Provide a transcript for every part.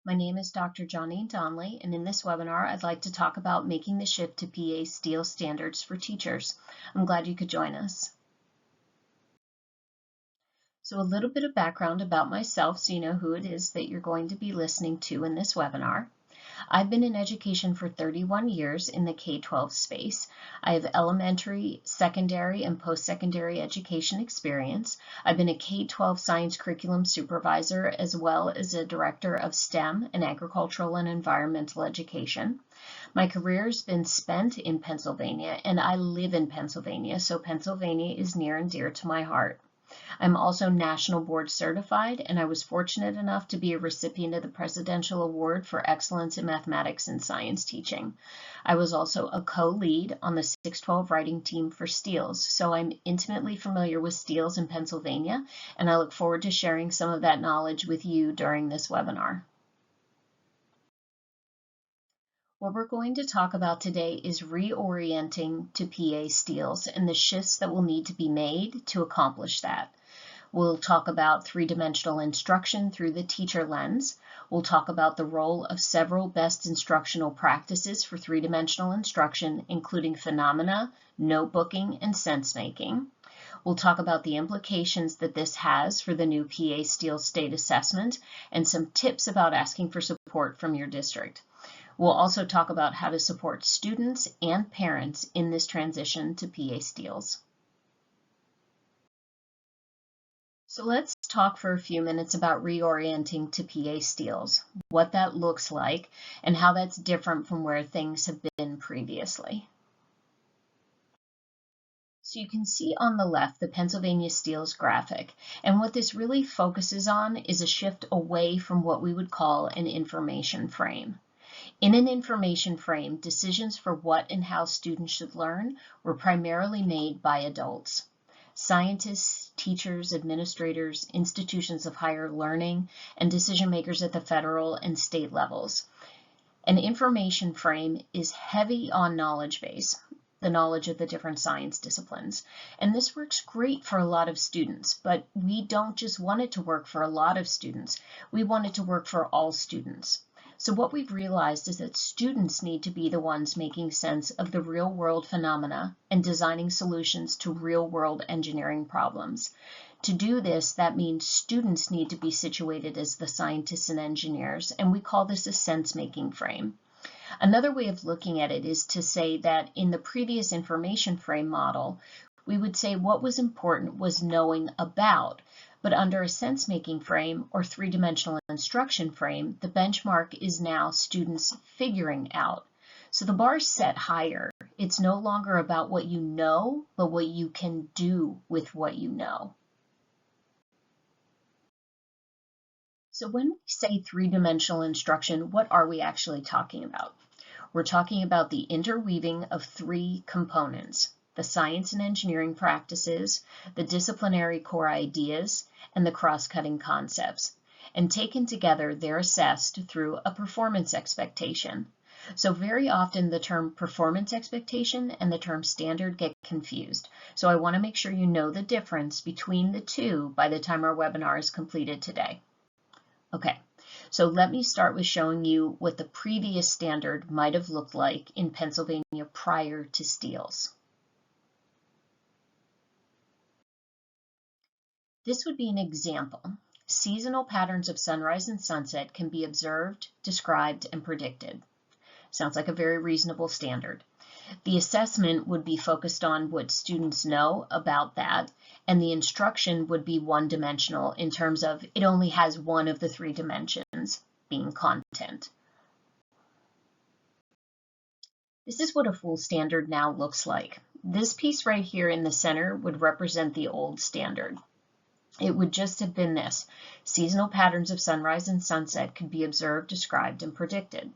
My name is Dr. Johnine Donley, and in this webinar, I'd like to talk about making the shift to PA STEELS standards for teachers. I'm glad you could join us. So a little bit of background about myself so you know who it is that you're going to be listening to in this webinar. I've been in education for 31 years in the K-12 space. I have elementary, secondary, and post-secondary education experience. I've been a K-12 science curriculum supervisor as well as a director of STEM and agricultural and environmental education. My career has been spent in Pennsylvania, and I live in Pennsylvania, so Pennsylvania is near and dear to my heart. I'm also National Board Certified, and I was fortunate enough to be a recipient of the Presidential Award for Excellence in Mathematics and Science Teaching. I was also a co-lead on the 612 writing team for STEELS, so I'm intimately familiar with STEELS in Pennsylvania, and I look forward to sharing some of that knowledge with you during this webinar. What we're going to talk about today is reorienting to PA STEELS and the shifts that will need to be made to accomplish that. We'll talk about three-dimensional instruction through the teacher lens. We'll talk about the role of several best instructional practices for three-dimensional instruction, including phenomena, notebooking, and sense-making. We'll talk about the implications that this has for the new PA STEELS state assessment and some tips about asking for support from your district. We'll also talk about how to support students and parents in this transition to PA STEELS. So let's talk for a few minutes about reorienting to PA STEELS, what that looks like, and how that's different from where things have been previously. So you can see on the left the Pennsylvania STEELS graphic, and what this really focuses on is a shift away from what we would call an information frame. In an information frame, decisions for what and how students should learn were primarily made by adults. Scientists, teachers, administrators, institutions of higher learning, and decision makers at the federal and state levels. An information frame is heavy on knowledge base, the knowledge of the different science disciplines. And this works great for a lot of students, but we don't just want it to work for a lot of students. We want it to work for all students. So what we've realized is that students need to be the ones making sense of the real-world phenomena and designing solutions to real-world engineering problems. To do this, that means students need to be situated as the scientists and engineers, and we call this a sense-making frame. Another way of looking at it is to say that in the previous information frame model, we would say what was important was knowing about. But under a sense-making frame or three-dimensional instruction frame, the benchmark is now students figuring out. So the bar is set higher. It's no longer about what you know, but what you can do with what you know. So when we say three-dimensional instruction, what are we actually talking about? We're talking about the interweaving of three components: the science and engineering practices, the disciplinary core ideas, and the cross-cutting concepts. And taken together, they're assessed through a performance expectation. So very often the term performance expectation and the term standard get confused. So I want to make sure you know the difference between the two by the time our webinar is completed today. Okay. So let me start with showing you what the previous standard might have looked like in Pennsylvania prior to STEELS. This would be an example. Seasonal patterns of sunrise and sunset can be observed, described, and predicted. Sounds like a very reasonable standard. The assessment would be focused on what students know about that, and the instruction would be one-dimensional in terms of it only has one of the three dimensions, being content. This is what a full standard now looks like. This piece right here in the center would represent the old standard. It would just have been this: seasonal patterns of sunrise and sunset could be observed, described, and predicted.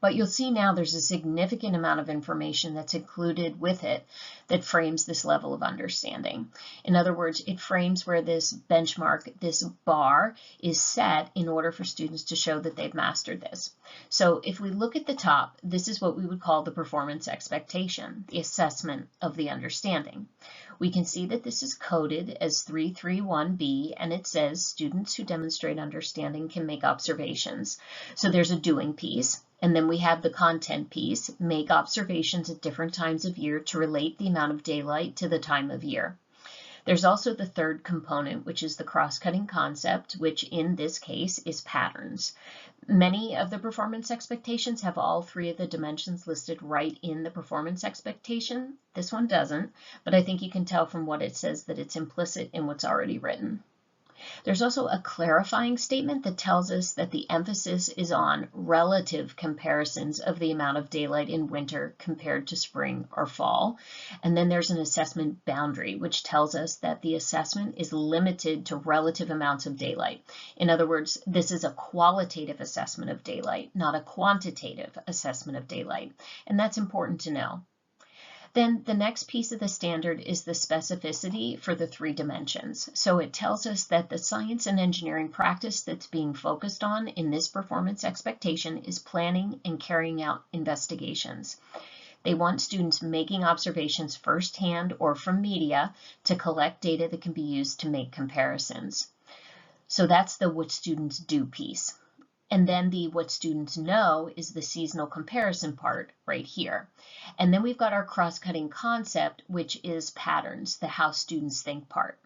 But you'll see now there's a significant amount of information that's included with it that frames this level of understanding. In other words, it frames where this benchmark, this bar, is set in order for students to show that they've mastered this. So if we look at the top, this is what we would call the performance expectation, the assessment of the understanding. We can see that this is coded as 331B, and it says students who demonstrate understanding can make observations. So there's a doing piece, and then we have the content piece, make observations at different times of year to relate the amount of daylight to the time of year. There's also the third component, which is the cross-cutting concept, which in this case is patterns. Many of the performance expectations have all three of the dimensions listed right in the performance expectation. This one doesn't, but I think you can tell from what it says that it's implicit in what's already written. There's also a clarifying statement that tells us that the emphasis is on relative comparisons of the amount of daylight in winter compared to spring or fall. And then there's an assessment boundary, which tells us that the assessment is limited to relative amounts of daylight. In other words, this is a qualitative assessment of daylight, not a quantitative assessment of daylight. And that's important to know. Then the next piece of the standard is the specificity for the three dimensions. So it tells us that the science and engineering practice that's being focused on in this performance expectation is planning and carrying out investigations. They want students making observations firsthand or from media to collect data that can be used to make comparisons. So that's the what students do piece. And then the what students know is the seasonal comparison part right here. And then we've got our cross-cutting concept, which is patterns, the how students think part.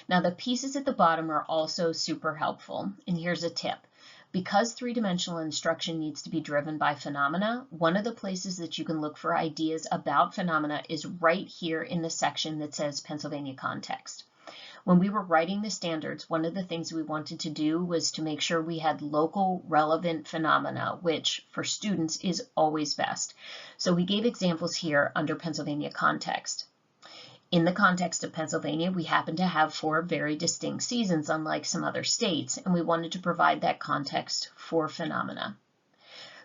Now the pieces at the bottom are also super helpful. And here's a tip. Because three-dimensional instruction needs to be driven by phenomena, one of the places that you can look for ideas about phenomena is right here in the section that says Pennsylvania context. When we were writing the standards, one of the things we wanted to do was to make sure we had local relevant phenomena, which for students is always best. So we gave examples here under Pennsylvania context. In the context of Pennsylvania, we happen to have 4 very distinct seasons, unlike some other states, and we wanted to provide that context for phenomena.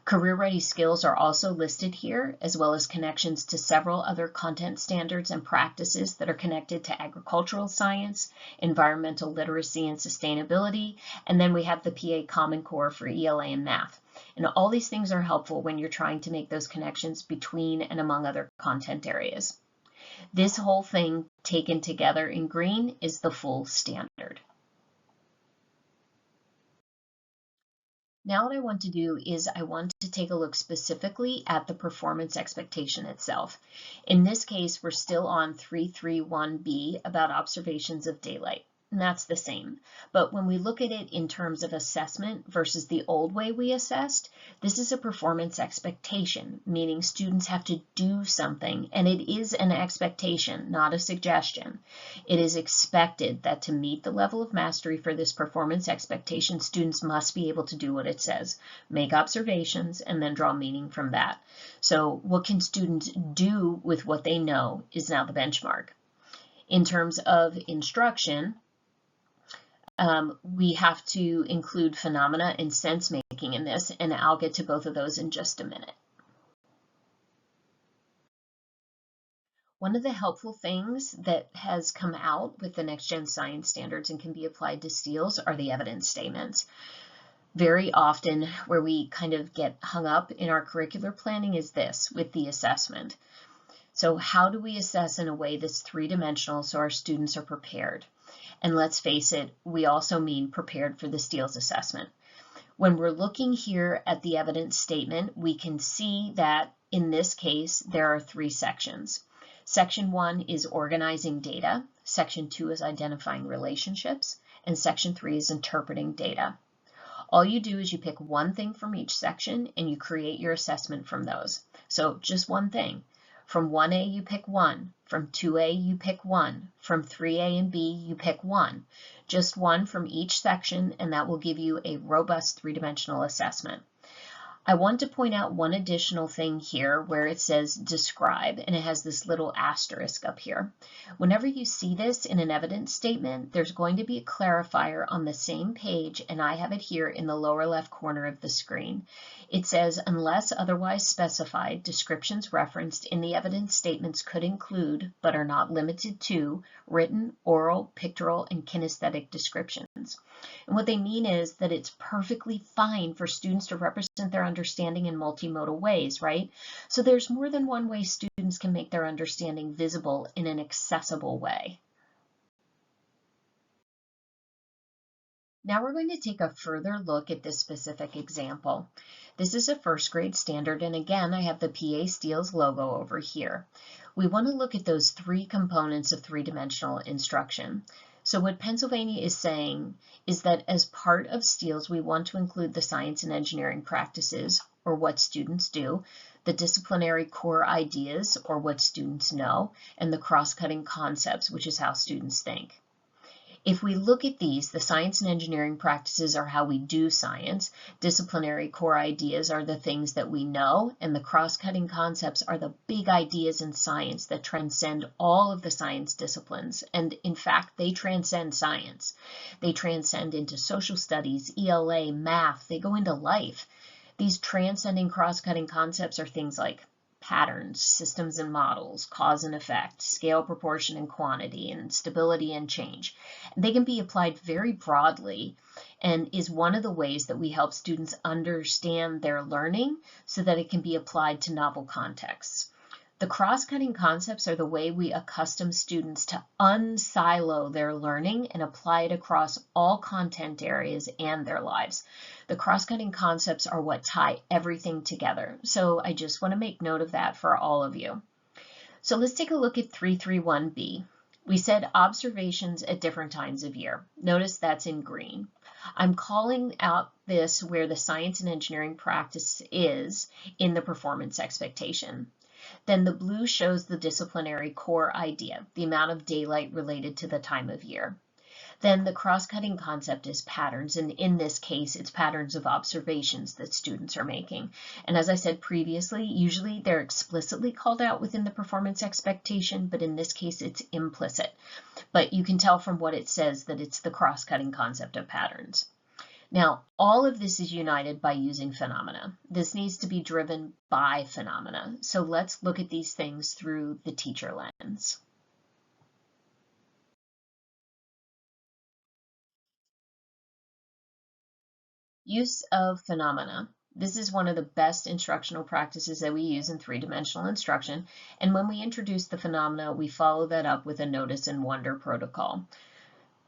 Career-ready skills are also listed here, as well as connections to several other content standards and practices that are connected to agricultural science, environmental literacy and sustainability, and then we have the PA Common Core for ELA and math. And all these things are helpful when you're trying to make those connections between and among other content areas. This whole thing taken together in green is the full standard. Now what I want to do is I want to take a look specifically at the performance expectation itself. In this case, we're still on 331B about observations of daylight. And that's the same. But when we look at it in terms of assessment versus the old way we assessed, this is a performance expectation, meaning students have to do something, and it is an expectation, not a suggestion. It is expected that to meet the level of mastery for this performance expectation, students must be able to do what it says, make observations, and then draw meaning from that. So what can students do with what they know is now the benchmark. In terms of instruction, we have to include phenomena and sense making in this, and I'll get to both of those in just a minute. One of the helpful things that has come out with the Next Gen Science Standards and can be applied to STEELS are the evidence statements. Very often where we kind of get hung up in our curricular planning is this with the assessment. So how do we assess in a way that's three-dimensional so our students are prepared? And let's face it, we also mean prepared for the STEELS assessment. When we're looking here at the evidence statement, we can see that in this case, there are 3 sections. Section 1 is organizing data, Section 2 is identifying relationships, and Section 3 is interpreting data. All you do is you pick one thing from each section and you create your assessment from those. So just one thing. From 1A, you pick 1. From 2A, you pick 1. From 3A and B, you pick 1. Just one from each section, and that will give you a robust three-dimensional assessment. I want to point out one additional thing here where it says describe, and it has this little asterisk up here. Whenever you see this in an evidence statement, there's going to be a clarifier on the same page, and I have it here in the lower left corner of the screen. It says, unless otherwise specified, descriptions referenced in the evidence statements could include, but are not limited to, written, oral, pictorial, and kinesthetic descriptions. And what they mean is that it's perfectly fine for students to represent their understanding in multimodal ways, right? So there's more than one way students can make their understanding visible in an accessible way. Now we're going to take a further look at this specific example. This is a first grade standard, and again, I have the PA STEELS logo over here. We want to look at those three components of three-dimensional instruction. So what Pennsylvania is saying is that as part of STEELS, we want to include the science and engineering practices, or what students do, the disciplinary core ideas, or what students know, and the cross-cutting concepts, which is how students think. If we look at these, the science and engineering practices are how we do science, disciplinary core ideas are the things that we know, and the cross-cutting concepts are the big ideas in science that transcend all of the science disciplines. And in fact, they transcend science. They transcend into social studies, ELA, math, they go into life. These transcending cross-cutting concepts are things like patterns, systems and models, cause and effect, scale, proportion, and quantity, and stability and change. They can be applied very broadly and is one of the ways that we help students understand their learning so that it can be applied to novel contexts. The cross-cutting concepts are the way we accustom students to unsilo their learning and apply it across all content areas and their lives. The cross-cutting concepts are what tie everything together. So I just want to make note of that for all of you. So let's take a look at 331B. We said observations at different times of year. Notice that's in green. I'm calling out this where the science and engineering practice is in the performance expectation. Then the blue shows the disciplinary core idea, the amount of daylight related to the time of year. Then the cross-cutting concept is patterns, and in this case, it's patterns of observations that students are making. And as I said previously, usually they're explicitly called out within the performance expectation, but in this case, it's implicit. But you can tell from what it says that it's the cross-cutting concept of patterns. Now, all of this is united by using phenomena. This needs to be driven by phenomena. So let's look at these things through the teacher lens. Use of phenomena. This is one of the best instructional practices that we use in three-dimensional instruction. And when we introduce the phenomena, we follow that up with a notice and wonder protocol.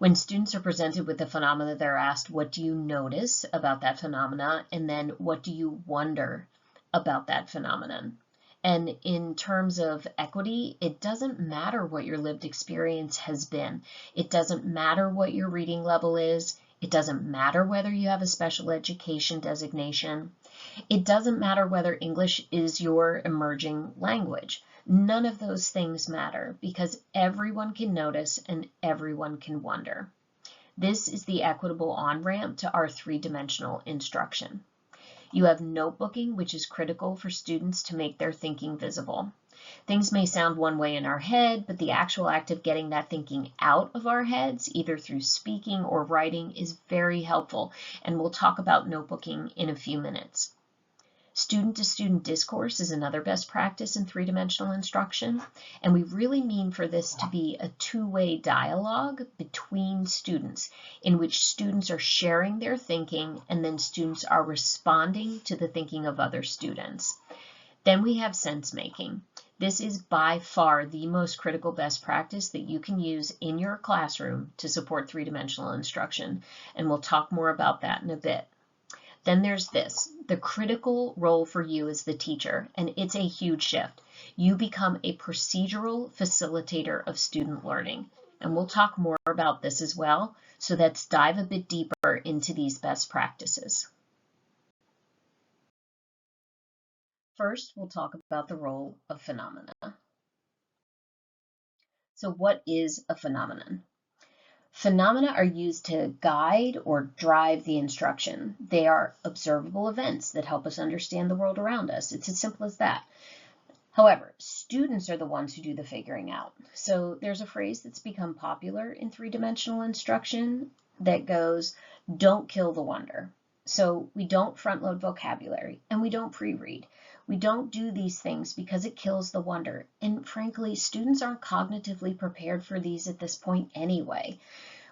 When students are presented with the phenomena, they're asked, what do you notice about that phenomena? And then what do you wonder about that phenomenon? And in terms of equity, it doesn't matter what your lived experience has been. It doesn't matter what your reading level is. It doesn't matter whether you have a special education designation. It doesn't matter whether English is your emerging language. None of those things matter because everyone can notice and everyone can wonder. This is the equitable on-ramp to our three-dimensional instruction. You have notebooking, which is critical for students to make their thinking visible. Things may sound one way in our head, but the actual act of getting that thinking out of our heads, either through speaking or writing, is very helpful, and we'll talk about notebooking in a few minutes. Student-to-student discourse is another best practice in three-dimensional instruction, and we really mean for this to be a two-way dialogue between students in which students are sharing their thinking and then students are responding to the thinking of other students. Then we have sense-making. This is by far the most critical best practice that you can use in your classroom to support three-dimensional instruction, and we'll talk more about that in a bit. Then there's this, the critical role for you as the teacher, and it's a huge shift. You become a procedural facilitator of student learning, and we'll talk more about this as well, so let's dive a bit deeper into these best practices. First, we'll talk about the role of phenomena. So what is a phenomenon? Phenomena are used to guide or drive the instruction. They are observable events that help us understand the world around us. It's as simple as that. However, students are the ones who do the figuring out. So there's a phrase that's become popular in three-dimensional instruction that goes, don't kill the wonder. So we don't front-load vocabulary and we don't pre-read. We don't do these things because it kills the wonder. And frankly, students aren't cognitively prepared for these at this point anyway.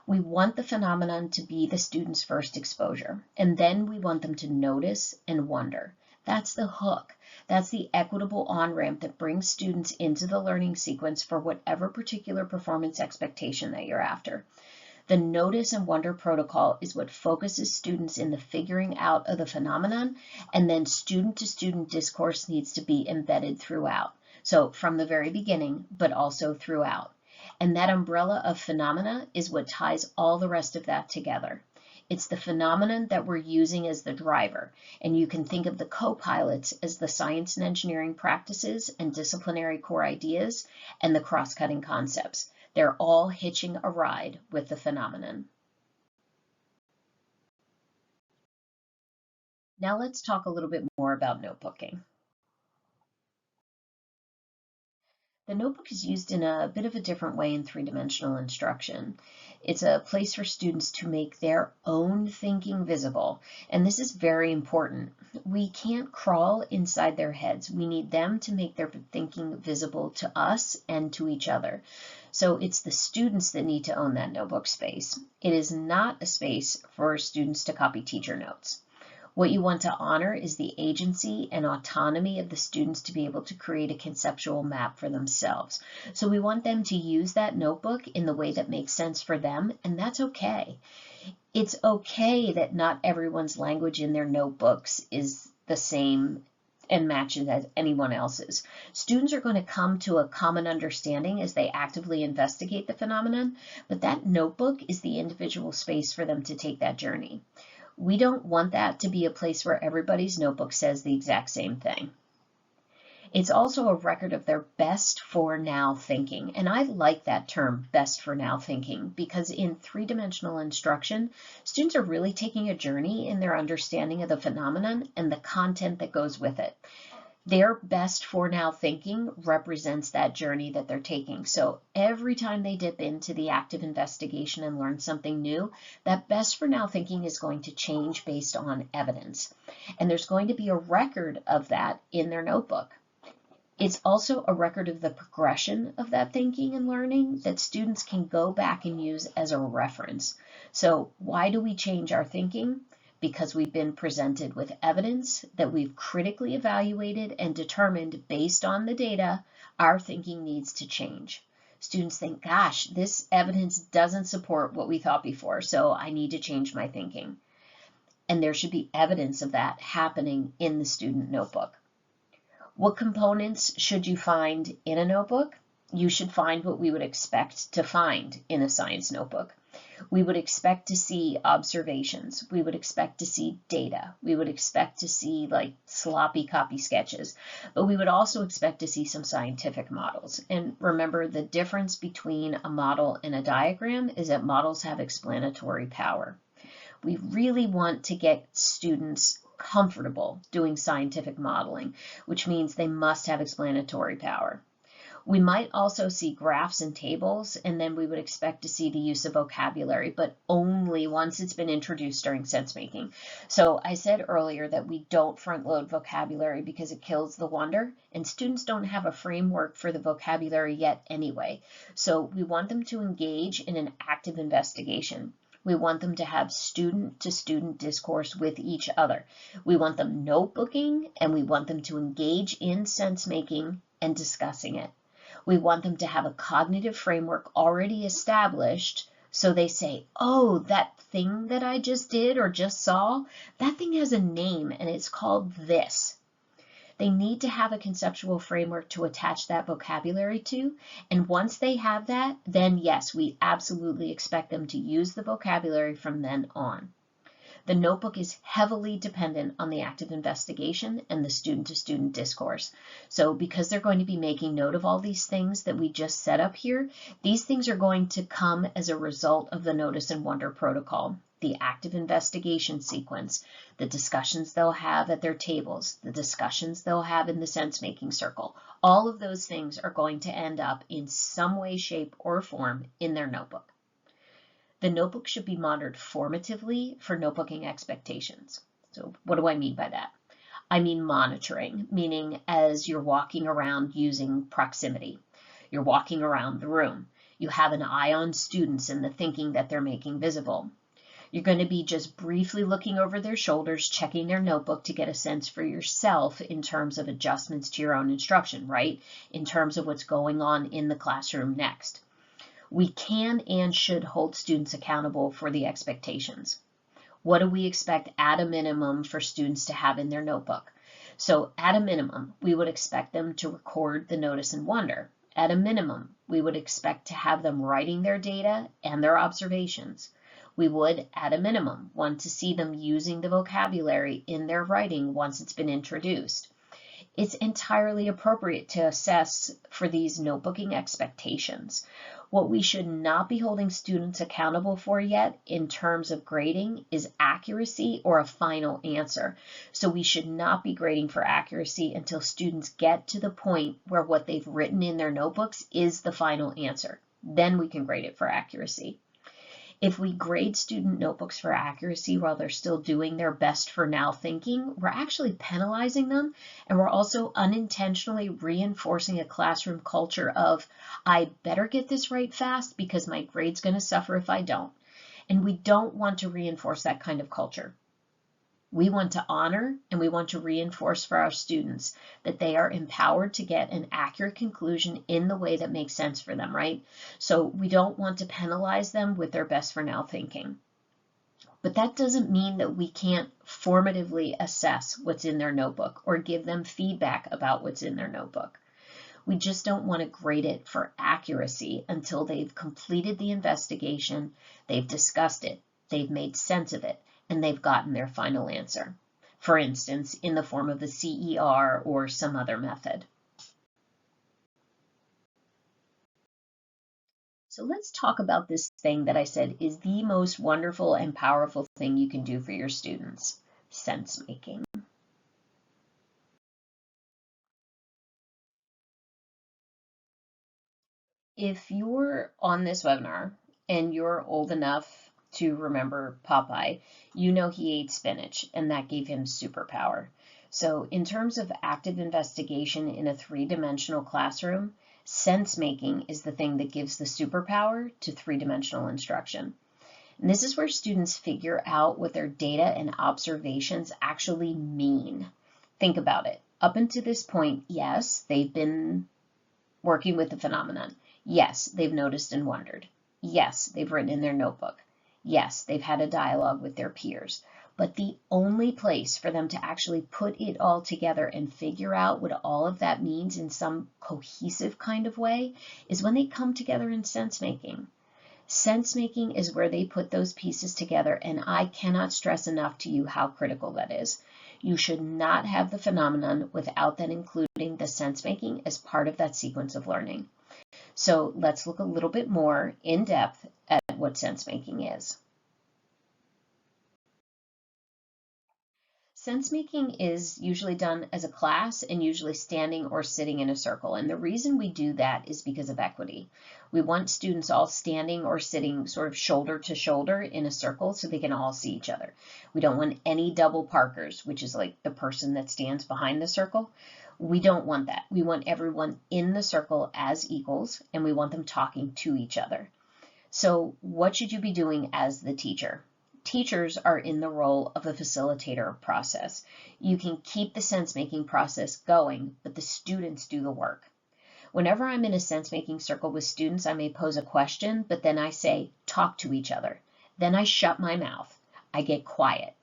We want the phenomenon to be the student's first exposure, and then we want them to notice and wonder. That's the hook. That's the equitable on-ramp that brings students into the learning sequence for whatever particular performance expectation that you're after. The notice and wonder protocol is what focuses students in the figuring out of the phenomenon, and then student-to-student discourse needs to be embedded throughout. So from the very beginning, but also throughout. And that umbrella of phenomena is what ties all the rest of that together. It's the phenomenon that we're using as the driver, and you can think of the co-pilots as the science and engineering practices and disciplinary core ideas and the cross-cutting concepts. They're all hitching a ride with the phenomenon. Now let's talk a little bit more about notebooking. The notebook is used in a bit of a different way in three-dimensional instruction. It's a place for students to make their own thinking visible, and this is very important. We can't crawl inside their heads. We need them to make their thinking visible to us and to each other. So it's the students that need to own that notebook space. It is not a space for students to copy teacher notes. What you want to honor is the agency and autonomy of the students to be able to create a conceptual map for themselves. So we want them to use that notebook in the way that makes sense for them, and that's okay. It's okay that not everyone's language in their notebooks is the same and matches as anyone else's. Students are going to come to a common understanding as they actively investigate the phenomenon, but that notebook is the individual space for them to take that journey. We don't want that to be a place where everybody's notebook says the exact same thing. It's also a record of their best for now thinking. And I like that term, best for now thinking, because in three-dimensional instruction, students are really taking a journey in their understanding of the phenomenon and the content that goes with it. Their best for now thinking represents that journey that they're taking. So every time they dip into the active investigation and learn something new, that best for now thinking is going to change based on evidence. And there's going to be a record of that in their notebook. It's also a record of the progression of that thinking and learning that students can go back and use as a reference. So why do we change our thinking? Because we've been presented with evidence that we've critically evaluated and determined based on the data, our thinking needs to change. Students think, gosh, this evidence doesn't support what we thought before, so I need to change my thinking. And there should be evidence of that happening in the student notebook. What components should you find in a notebook? You should find what we would expect to find in a science notebook. We would expect to see observations. We would expect to see data. We would expect to see like sloppy copy sketches, but we would also expect to see some scientific models. And remember, the difference between a model and a diagram is that models have explanatory power. We really want to get students comfortable doing scientific modeling, which means they must have explanatory power. We might also see graphs and tables, and then we would expect to see the use of vocabulary, but only once it's been introduced during sensemaking. So I said earlier that we don't front load vocabulary because it kills the wonder, and students don't have a framework for the vocabulary yet anyway. So we want them to engage in an active investigation. We want them to have student-to-student discourse with each other. We want them notebooking, and we want them to engage in sense-making and discussing it. We want them to have a cognitive framework already established, so they say, oh, that thing that I just did or just saw, that thing has a name, and it's called this. They need to have a conceptual framework to attach that vocabulary to, and once they have that, then yes, we absolutely expect them to use the vocabulary from then on. The notebook is heavily dependent on the active investigation and the student-to-student discourse. So because they're going to be making note of all these things that we just set up here, these things are going to come as a result of the notice and wonder protocol, the active investigation sequence, the discussions they'll have at their tables, the discussions they'll have in the sense-making circle. All of those things are going to end up in some way, shape, or form in their notebook. The notebook should be monitored formatively for notebooking expectations. So what do I mean by that? I mean monitoring, meaning as you're walking around using proximity. You're walking around the room. You have an eye on students and the thinking that they're making visible. You're going to be just briefly looking over their shoulders, checking their notebook to get a sense for yourself in terms of adjustments to your own instruction, right? In terms of what's going on in the classroom next. We can and should hold students accountable for the expectations. What do we expect at a minimum for students to have in their notebook? So at a minimum, we would expect them to record the notice and wonder. At a minimum, we would expect to have them writing their data and their observations. We would, at a minimum, want to see them using the vocabulary in their writing once it's been introduced. It's entirely appropriate to assess for these notebooking expectations. What we should not be holding students accountable for yet in terms of grading is accuracy or a final answer. So we should not be grading for accuracy until students get to the point where what they've written in their notebooks is the final answer. Then we can grade it for accuracy. If we grade student notebooks for accuracy while they're still doing their best for now thinking, we're actually penalizing them, and we're also unintentionally reinforcing a classroom culture of, I better get this right fast because my grade's going to suffer if I don't. And we don't want to reinforce that kind of culture. We want to honor and we want to reinforce for our students that they are empowered to get an accurate conclusion in the way that makes sense for them, right? So we don't want to penalize them with their best for now thinking. But that doesn't mean that we can't formatively assess what's in their notebook or give them feedback about what's in their notebook. We just don't want to grade it for accuracy until they've completed the investigation, they've discussed it, they've made sense of it, and they've gotten their final answer, for instance, in the form of a CER or some other method. So let's talk about this thing that I said is the most wonderful and powerful thing you can do for your students, sense making. If you're on this webinar and you're old enough to remember Popeye, you know he ate spinach and that gave him superpower. So in terms of active investigation in a three-dimensional classroom, sense making is the thing that gives the superpower to three-dimensional instruction. And this is where students figure out what their data and observations actually mean. Think about it. Up until this point, yes, they've been working with the phenomenon. Yes, they've noticed and wondered. Yes, they've written in their notebook. Yes, they've had a dialogue with their peers. But the only place for them to actually put it all together and figure out what all of that means in some cohesive kind of way is when they come together in sense making. Sense making is where they put those pieces together, and I cannot stress enough to you how critical that is. You should not have the phenomenon without then including the sense making as part of that sequence of learning. So let's look a little bit more in depth at what sense making is. Sense making is usually done as a class and usually standing or sitting in a circle. And the reason we do that is because of equity. We want students all standing or sitting sort of shoulder to shoulder in a circle so they can all see each other. We don't want any double parkers, which is like the person that stands behind the circle. We don't want that. We want everyone in the circle as equals, and we want them talking to each other. So what should you be doing as the teacher? Teachers are in the role of a facilitator process. You can keep the sense-making process going, but the students do the work. Whenever I'm in a sense-making circle with students, I may pose a question, but then I say, talk to each other. Then I shut my mouth. I get quiet.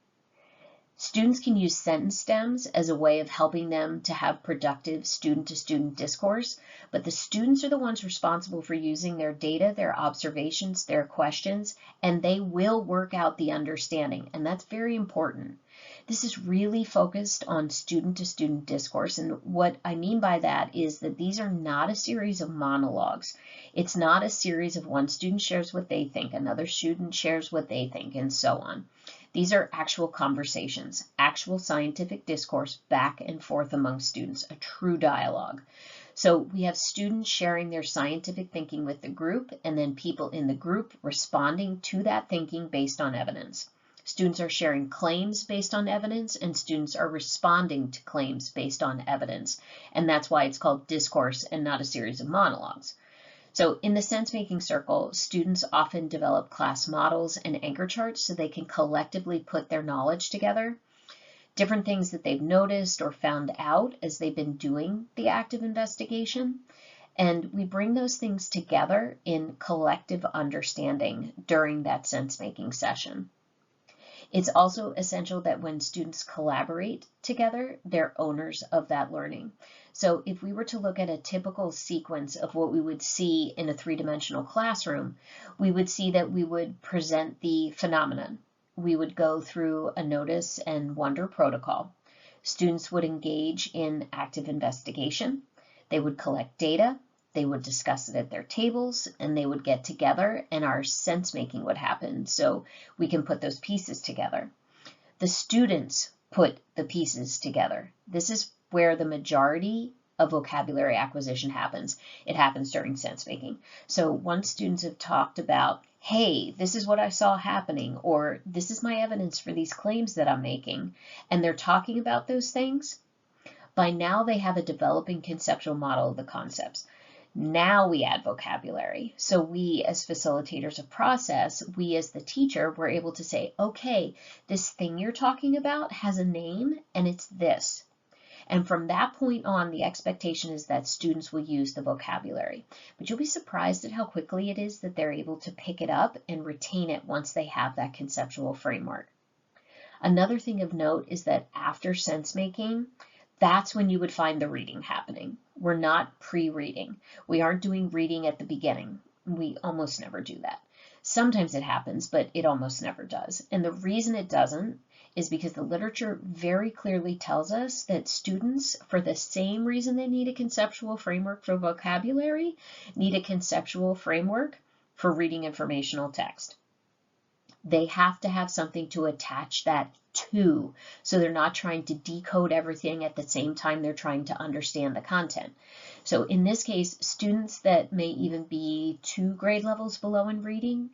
Students can use sentence stems as a way of helping them to have productive student-to-student discourse, but the students are the ones responsible for using their data, their observations, their questions, and they will work out the understanding, and that's very important. This is really focused on student-to-student discourse, and what I mean by that is that these are not a series of monologues. It's not a series of one student shares what they think, another student shares what they think, and so on. These are actual conversations, actual scientific discourse back and forth among students, a true dialogue. So we have students sharing their scientific thinking with the group, and then people in the group responding to that thinking based on evidence. Students are sharing claims based on evidence, and students are responding to claims based on evidence. And that's why it's called discourse and not a series of monologues. So in the sense-making circle, students often develop class models and anchor charts so they can collectively put their knowledge together, different things that they've noticed or found out as they've been doing the active investigation. And we bring those things together in collective understanding during that sense-making session. It's also essential that when students collaborate together, they're owners of that learning. So if we were to look at a typical sequence of what we would see in a three-dimensional classroom, we would see that we would present the phenomenon. We would go through a notice and wonder protocol. Students would engage in active investigation. They would collect data. They would discuss it at their tables, and they would get together, and our sense making would happen so we can put those pieces together. The students put the pieces together. This is where the majority of vocabulary acquisition happens. It happens during sense making. So once students have talked about, hey, this is what I saw happening, or this is my evidence for these claims that I'm making, and they're talking about those things, by now they have a developing conceptual model of the concepts. Now we add vocabulary. So we as facilitators of process, we as the teacher, we're able to say, okay, this thing you're talking about has a name and it's this. And from that point on, the expectation is that students will use the vocabulary. But you'll be surprised at how quickly it is that they're able to pick it up and retain it once they have that conceptual framework. Another thing of note is that after sense making, that's when you would find the reading happening. We're not pre-reading. We aren't doing reading at the beginning. We almost never do that. Sometimes it happens, but it almost never does. And the reason it doesn't is because the literature very clearly tells us that students, for the same reason they need a conceptual framework for vocabulary, need a conceptual framework for reading informational text. They have to have something to attach that to, so they're not trying to decode everything at the same time they're trying to understand the content. So in this case, students that may even be 2 grade levels below in reading,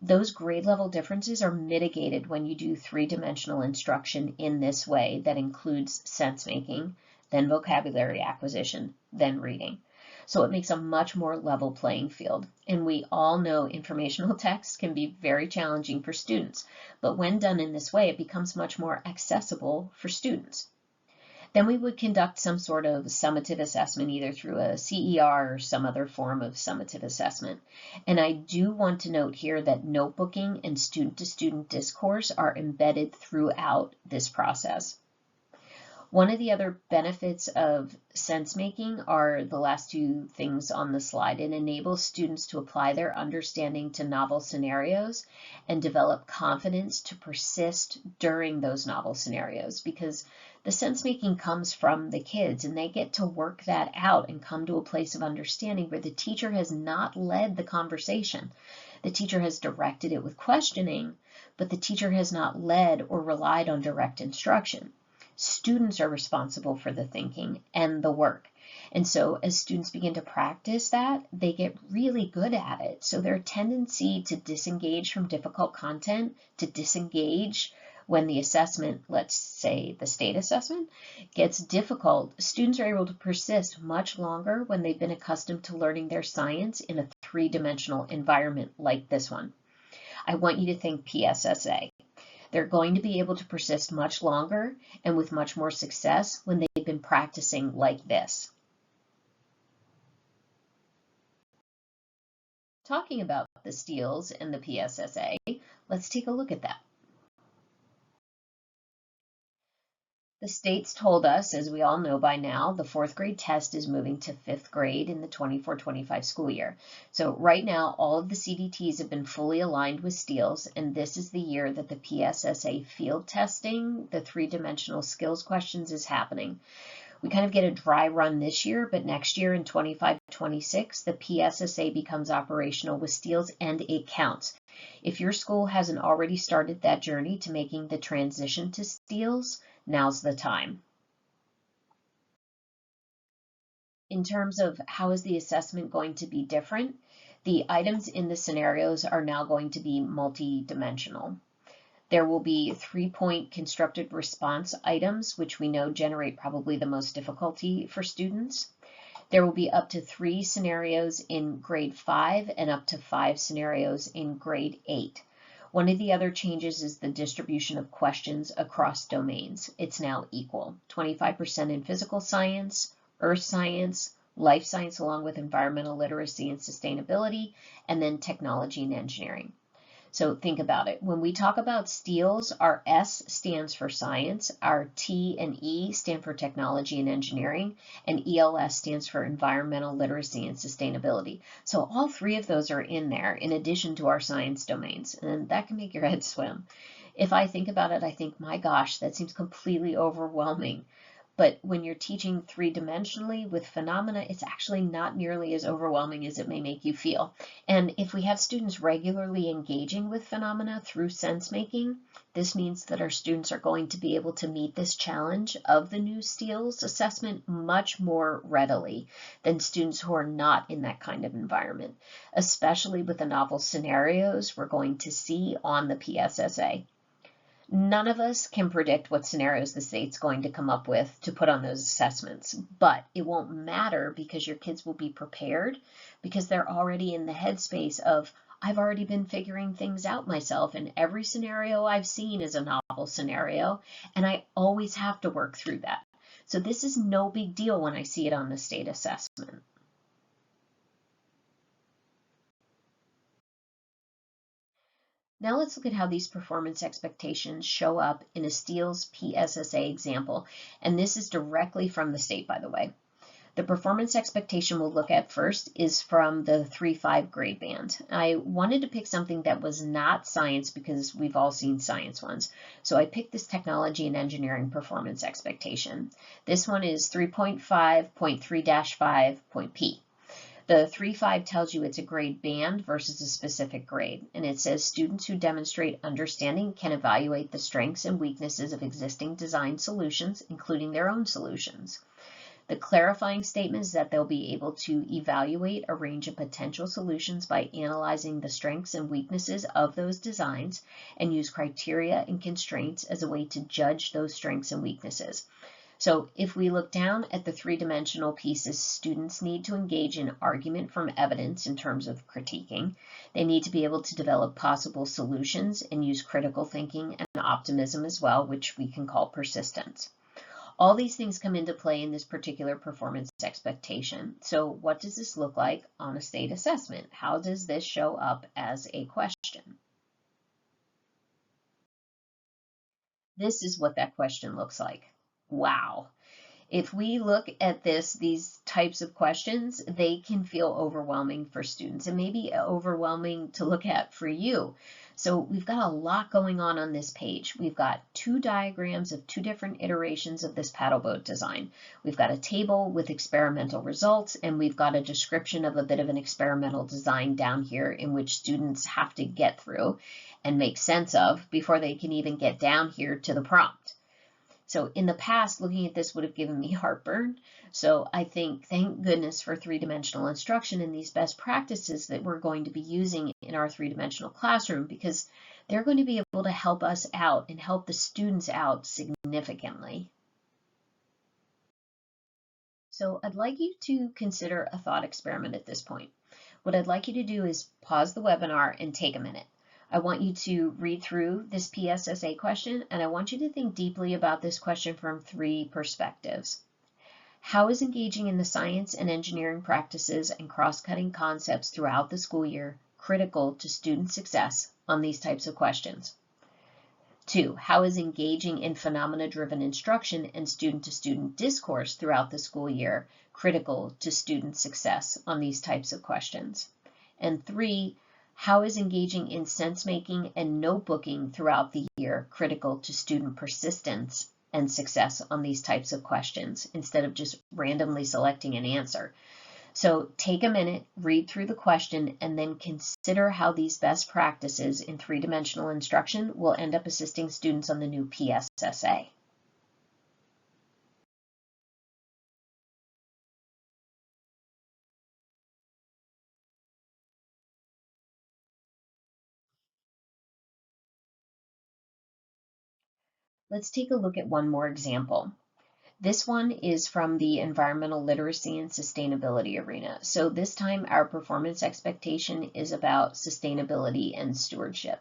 those grade level differences are mitigated when you do 3-dimensional instruction in this way that includes sense making, then vocabulary acquisition, then reading. So it makes a much more level playing field. And we all know informational text can be very challenging for students, but when done in this way, it becomes much more accessible for students. Then we would conduct some sort of summative assessment, either through a CER or some other form of summative assessment. And I do want to note here that notebooking and student-to-student discourse are embedded throughout this process. One of the other benefits of sense making are the last 2 things on the slide. It enables students to apply their understanding to novel scenarios and develop confidence to persist during those novel scenarios, because the sense making comes from the kids and they get to work that out and come to a place of understanding where the teacher has not led the conversation. The teacher has directed it with questioning, but the teacher has not led or relied on direct instruction. Students are responsible for the thinking and the work. And so as students begin to practice that, they get really good at it. So their tendency to disengage from difficult content, to disengage when the assessment, let's say the state assessment, gets difficult, students are able to persist much longer when they've been accustomed to learning their science in a 3-dimensional environment like this one. I want you to think PSSA. They're going to be able to persist much longer and with much more success when they've been practicing like this. Talking about the STEELS and the PSSA, let's take a look at that. The state's told us, as we all know by now, the fourth grade test is moving to fifth grade in the 24-25 school year. So right now, all of the CDTs have been fully aligned with STEELS, and this is the year that the PSSA field testing, the three-dimensional skills questions, is happening. We kind of get a dry run this year, but next year in 25-26, the PSSA becomes operational with STEELS, and it counts. If your school hasn't already started that journey to making the transition to STEELS, now's the time. In terms of how is the assessment going to be different, the items in the scenarios are now going to be multi-dimensional. There will be 3-point constructed response items, which we know generate probably the most difficulty for students. There will be up to 3 scenarios in grade 5 and up to 5 scenarios in grade 8. One of the other changes is the distribution of questions across domains. It's now equal. 25% in physical science, earth science, life science along with environmental literacy and sustainability, and then technology and engineering. So think about it. When we talk about STEELS, our S stands for science, our T and E stand for technology and engineering, and ELS stands for environmental literacy and sustainability. So all 3 of those are in there in addition to our science domains, and that can make your head swim. If I think about it, I think, my gosh, that seems completely overwhelming. But when you're teaching 3-dimensionally with phenomena, it's actually not nearly as overwhelming as it may make you feel. And if we have students regularly engaging with phenomena through sense making, this means that our students are going to be able to meet this challenge of the new STEELS assessment much more readily than students who are not in that kind of environment, especially with the novel scenarios we're going to see on the PSSA. None of us can predict what scenarios the state's going to come up with to put on those assessments, but it won't matter because your kids will be prepared because they're already in the headspace of, I've already been figuring things out myself, and every scenario I've seen is a novel scenario, and I always have to work through that. So this is no big deal when I see it on the state assessment. Now let's look at how these performance expectations show up in a STEELS PSSA example, and this is directly from the state, by the way. The performance expectation we'll look at first is from the 3-5 grade band. I wanted to pick something that was not science because we've all seen science ones, so I picked this technology and engineering performance expectation. This one is 3.5.3-5.P. The 3-5 tells you it's a grade band versus a specific grade, and it says students who demonstrate understanding can evaluate the strengths and weaknesses of existing design solutions, including their own solutions. The clarifying statement is that they'll be able to evaluate a range of potential solutions by analyzing the strengths and weaknesses of those designs and use criteria and constraints as a way to judge those strengths and weaknesses. So if we look down at the 3-dimensional pieces, students need to engage in argument from evidence in terms of critiquing. They need to be able to develop possible solutions and use critical thinking and optimism as well, which we can call persistence. All these things come into play in this particular performance expectation. So what does this look like on a state assessment? How does this show up as a question? This is what that question looks like. Wow. If we look at these types of questions, they can feel overwhelming for students and maybe overwhelming to look at for you. So we've got a lot going on this page. We've got 2 diagrams of 2 different iterations of this paddle boat design. We've got a table with experimental results, and we've got a description of a bit of an experimental design down here in which students have to get through and make sense of before they can even get down here to the prompt. So in the past, looking at this would have given me heartburn. So I think, thank goodness for 3-dimensional instruction and these best practices that we're going to be using in our 3-dimensional classroom, because they're going to be able to help us out and help the students out significantly. So I'd like you to consider a thought experiment at this point. What I'd like you to do is pause the webinar and take a minute. I want you to read through this PSSA question, and I want you to think deeply about this question from 3 perspectives. How is engaging in the science and engineering practices and cross-cutting concepts throughout the school year critical to student success on these types of questions? 2, how is engaging in phenomena-driven instruction and student-to-student discourse throughout the school year critical to student success on these types of questions? And 3, how is engaging in sense-making and notebooking throughout the year critical to student persistence and success on these types of questions instead of just randomly selecting an answer? So take a minute, read through the question, and then consider how these best practices in three-dimensional instruction will end up assisting students on the new PSSA. Let's take a look at one more example. This one is from the environmental literacy and sustainability arena. So this time our performance expectation is about sustainability and stewardship.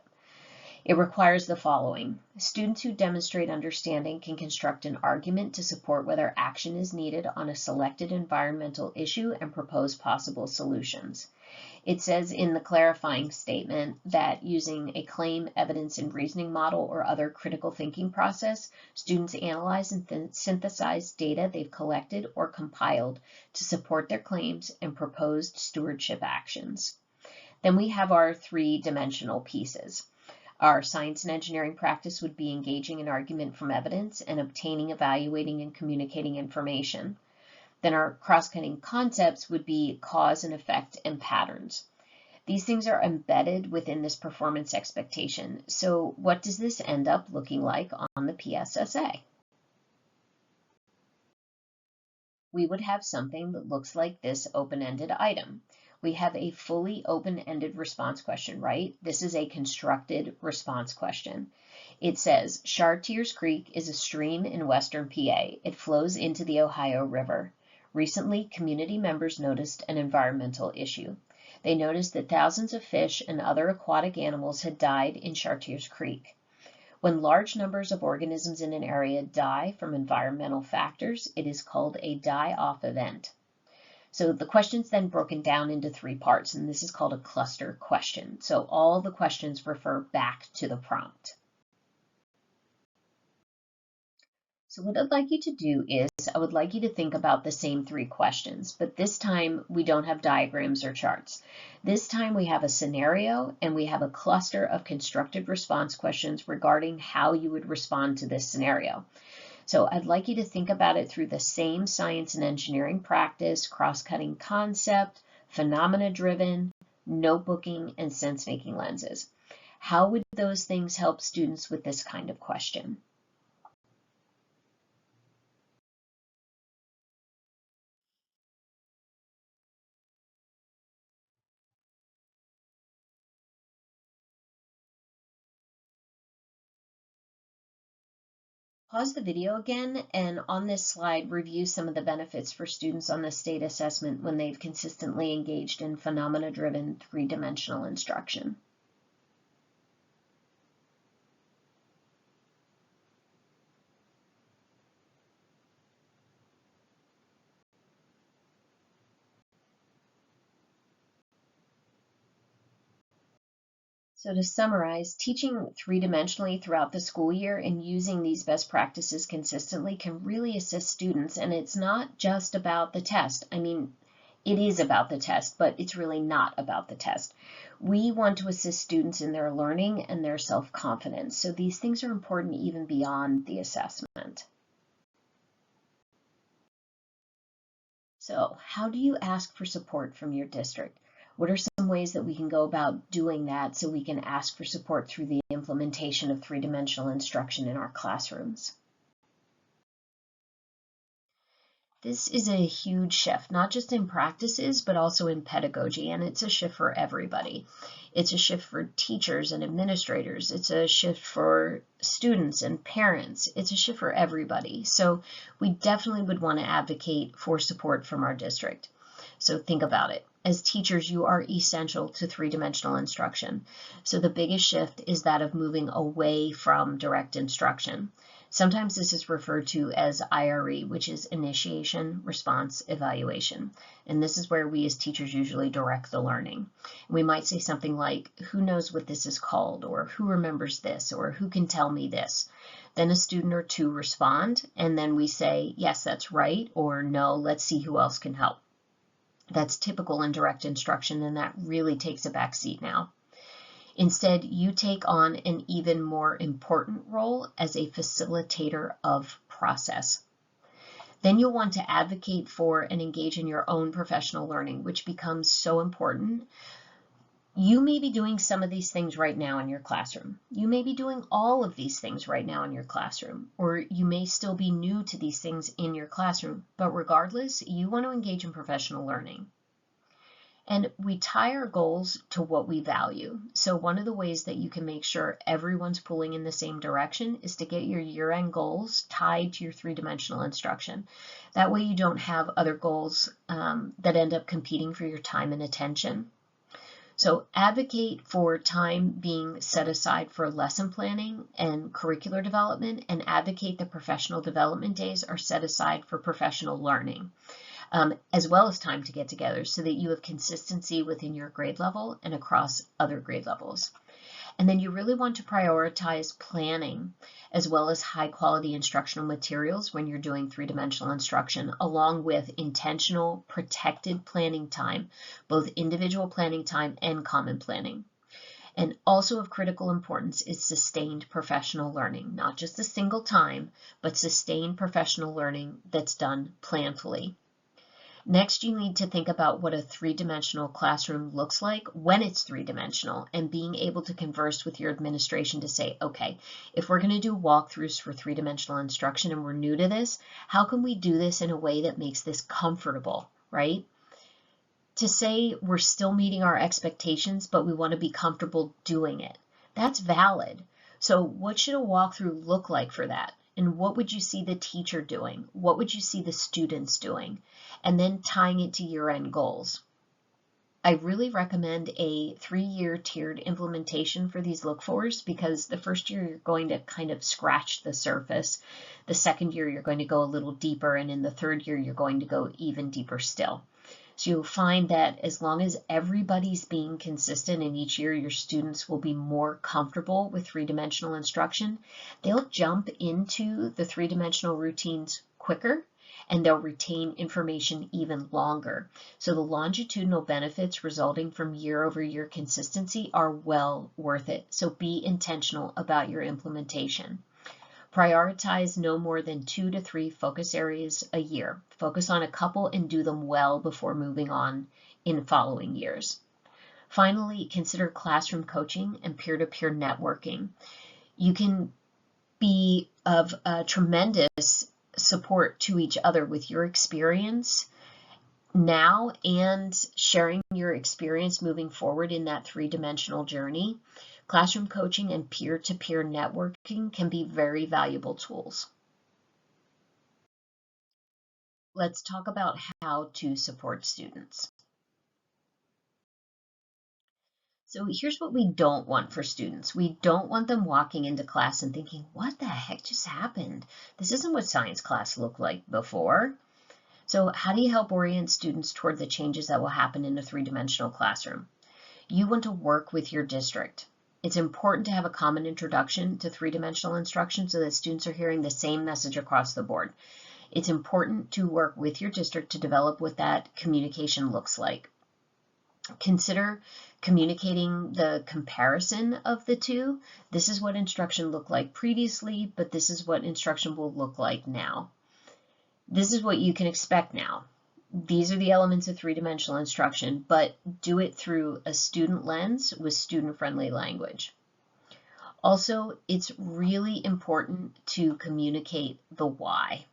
It requires the following. Students who demonstrate understanding can construct an argument to support whether action is needed on a selected environmental issue and propose possible solutions. It says in the clarifying statement that using a claim, evidence, and reasoning model or other critical thinking process, students analyze and synthesize data they've collected or compiled to support their claims and proposed stewardship actions. Then we have our three-dimensional pieces. Our science and engineering practice would be engaging in argument from evidence and obtaining, evaluating, and communicating information. Then our cross-cutting concepts would be cause and effect and patterns. These things are embedded within this performance expectation. So what does this end up looking like on the PSSA? We would have something that looks like this open-ended item. We have a fully open-ended response question, right? This is a constructed response question. It says, Chartiers Creek is a stream in western PA. It flows into the Ohio River. Recently, community members noticed an environmental issue. They noticed that thousands of fish and other aquatic animals had died in Chartiers Creek. When large numbers of organisms in an area die from environmental factors, it is called a die-off event. So the question's then broken down into 3 parts, and this is called a cluster question. So all the questions refer back to the prompt. So what I'd like you to do is, I would like you to think about the same 3 questions, but this time we don't have diagrams or charts. This time we have a scenario and we have a cluster of constructed response questions regarding how you would respond to this scenario. So I'd like you to think about it through the same science and engineering practice, cross-cutting concept, phenomena-driven, notebooking, and sense-making lenses. How would those things help students with this kind of question? Pause the video again, and on this slide, review some of the benefits for students on the state assessment when they've consistently engaged in phenomena-driven three-dimensional instruction. So to summarize, teaching three-dimensionally throughout the school year and using these best practices consistently can really assist students, and it's not just about the test. I mean, it is about the test, but it's really not about the test. We want to assist students in their learning and their self-confidence, so these things are important even beyond the assessment. So how do you ask for support from your district? What are some ways that we can go about doing that so we can ask for support through the implementation of three-dimensional instruction in our classrooms? This is a huge shift, not just in practices, but also in pedagogy, and it's a shift for everybody. It's a shift for teachers and administrators. It's a shift for students and parents. It's a shift for everybody. So we definitely would want to advocate for support from our district. So think about it. As teachers, you are essential to three-dimensional instruction. So the biggest shift is that of moving away from direct instruction. Sometimes this is referred to as IRE, which is initiation, response, evaluation. And this is where we as teachers usually direct the learning. We might say something like, who knows what this is called, or who remembers this, or who can tell me this? Then a student or two respond, and then we say, yes, that's right, or no, let's see who else can help. That's typical in direct instruction, and that really takes a back seat now. Instead, you take on an even more important role as a facilitator of process. Then you'll want to advocate for and engage in your own professional learning, which becomes so important. You may be doing some of these things right now in your classroom. You may be doing all of these things right now in your classroom, or you may still be new to these things in your classroom. But regardless, you want to engage in professional learning. And we tie our goals to what we value. So one of the ways that you can make sure everyone's pulling in the same direction is to get your year-end goals tied to your three-dimensional instruction. That way you don't have other goals that end up competing for your time and attention. So advocate for time being set aside for lesson planning and curricular development, and advocate that professional development days are set aside for professional learning. As well as time to get together, so that you have consistency within your grade level and across other grade levels. And then you really want to prioritize planning as well as high quality instructional materials when you're doing three-dimensional instruction, along with intentional protected planning time, both individual planning time and common planning. And also of critical importance is sustained professional learning, not just a single time, but sustained professional learning that's done planfully. Next, you need to think about what a three-dimensional classroom looks like when it's three-dimensional, and being able to converse with your administration to say, okay, if we're going to do walkthroughs for three-dimensional instruction and we're new to this, how can we do this in a way that makes this comfortable, right? To say we're still meeting our expectations, but we want to be comfortable doing it. That's valid. So what should a walkthrough look like for that? And what would you see the teacher doing? What would you see the students doing? And then tying it to year-end goals. I really recommend a 3-year tiered implementation for these look-fors, because the first year you're going to kind of scratch the surface. The second year you're going to go a little deeper, and in the third year you're going to go even deeper still. So you'll find that as long as everybody's being consistent in each year, your students will be more comfortable with three-dimensional instruction. They'll jump into the three-dimensional routines quicker, and they'll retain information even longer. So the longitudinal benefits resulting from year-over-year consistency are well worth it. So be intentional about your implementation. Prioritize no more than 2 to 3 focus areas a year. Focus on a couple and do them well before moving on in following years. Finally, consider classroom coaching and peer-to-peer networking. You can be of tremendous support to each other with your experience now and sharing your experience moving forward in that three-dimensional journey. Classroom coaching and peer-to-peer networking can be very valuable tools. Let's talk about how to support students. So here's what we don't want for students. We don't want them walking into class and thinking, what the heck just happened? This isn't what science class looked like before. So how do you help orient students toward the changes that will happen in a three-dimensional classroom? You want to work with your district. It's important to have a common introduction to three-dimensional instruction so that students are hearing the same message across the board. It's important to work with your district to develop what that communication looks like. Consider communicating the comparison of the two. This is what instruction looked like previously, but this is what instruction will look like now. This is what you can expect now. These are the elements of three-dimensional instruction, but do it through a student lens with student-friendly language. Also, it's really important to communicate the why.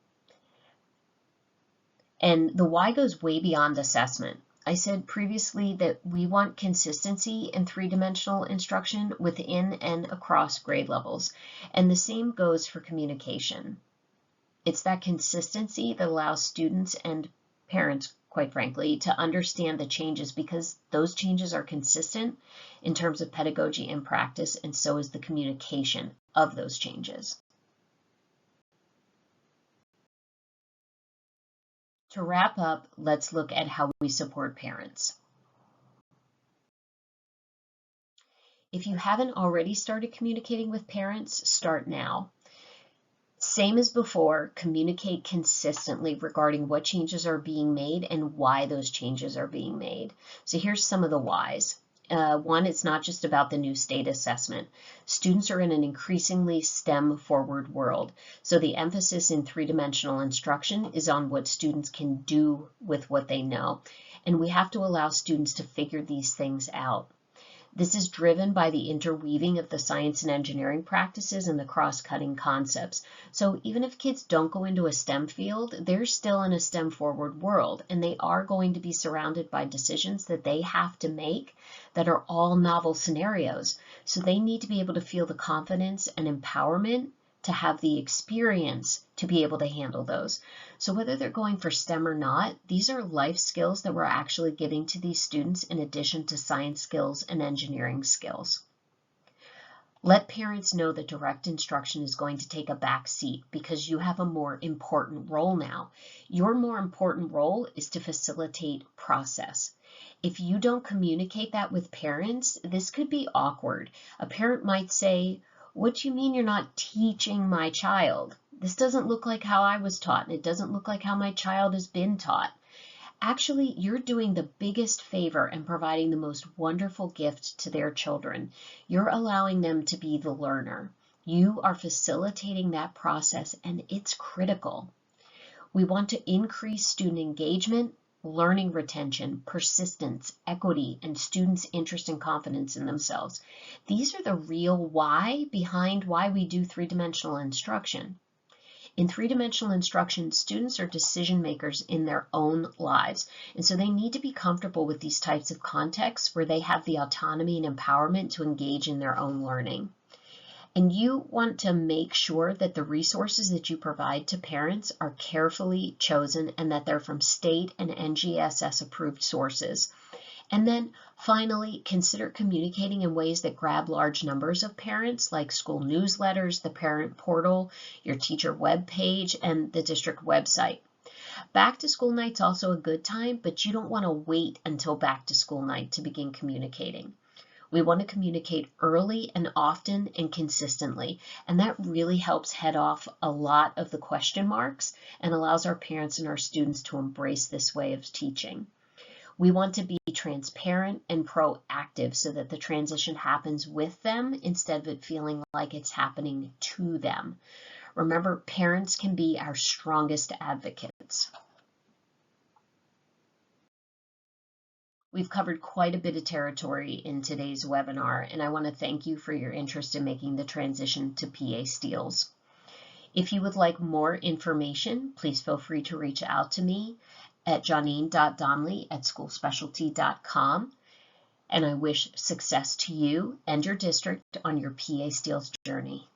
And the why goes way beyond assessment. I said previously that we want consistency in three-dimensional instruction within and across grade levels, and the same goes for communication. It's that consistency that allows students and parents, quite frankly, to understand the changes, because those changes are consistent in terms of pedagogy and practice, and so is the communication of those changes. To wrap up, let's look at how we support parents. If you haven't already started communicating with parents, start now. Same as before, communicate consistently regarding what changes are being made and why those changes are being made. So here's some of the whys. One, it's not just about the new state assessment. Students are in an increasingly STEM-forward world, so the emphasis in three-dimensional instruction is on what students can do with what they know, and we have to allow students to figure these things out. This is driven by the interweaving of the science and engineering practices and the cross-cutting concepts. So even if kids don't go into a STEM field, they're still in a STEM-forward world, and they are going to be surrounded by decisions that they have to make that are all novel scenarios. So they need to be able to feel the confidence and empowerment to have the experience to be able to handle those. So whether they're going for STEM or not, these are life skills that we're actually giving to these students in addition to science skills and engineering skills. Let parents know that direct instruction is going to take a back seat because you have a more important role now. Your more important role is to facilitate process. If you don't communicate that with parents, this could be awkward. A parent might say, "What do you mean you're not teaching my child? This doesn't look like how I was taught, and it doesn't look like how my child has been taught." Actually, you're doing the biggest favor and providing the most wonderful gift to their children. You're allowing them to be the learner. You are facilitating that process, and it's critical. We want to increase student engagement, learning retention, persistence, equity, and students' interest and confidence in themselves. These are the real why behind why we do three-dimensional instruction. In three-dimensional instruction, students are decision makers in their own lives, and so they need to be comfortable with these types of contexts where they have the autonomy and empowerment to engage in their own learning. And you want to make sure that the resources that you provide to parents are carefully chosen and that they're from state and NGSS approved sources. And then finally, consider communicating in ways that grab large numbers of parents, like school newsletters, the parent portal, your teacher web page, and the district website. Back to school night's also a good time, but you don't want to wait until back to school night to begin communicating. We want to communicate early and often and consistently, and that really helps head off a lot of the question marks and allows our parents and our students to embrace this way of teaching. We want to be transparent and proactive so that the transition happens with them instead of it feeling like it's happening to them. Remember, parents can be our strongest advocates. We've covered quite a bit of territory in today's webinar, and I want to thank you for your interest in making the transition to PA STEELS. If you would like more information, please feel free to reach out to me at janine.donnelly@schoolspecialty.com, and I wish success to you and your district on your PA STEELS journey.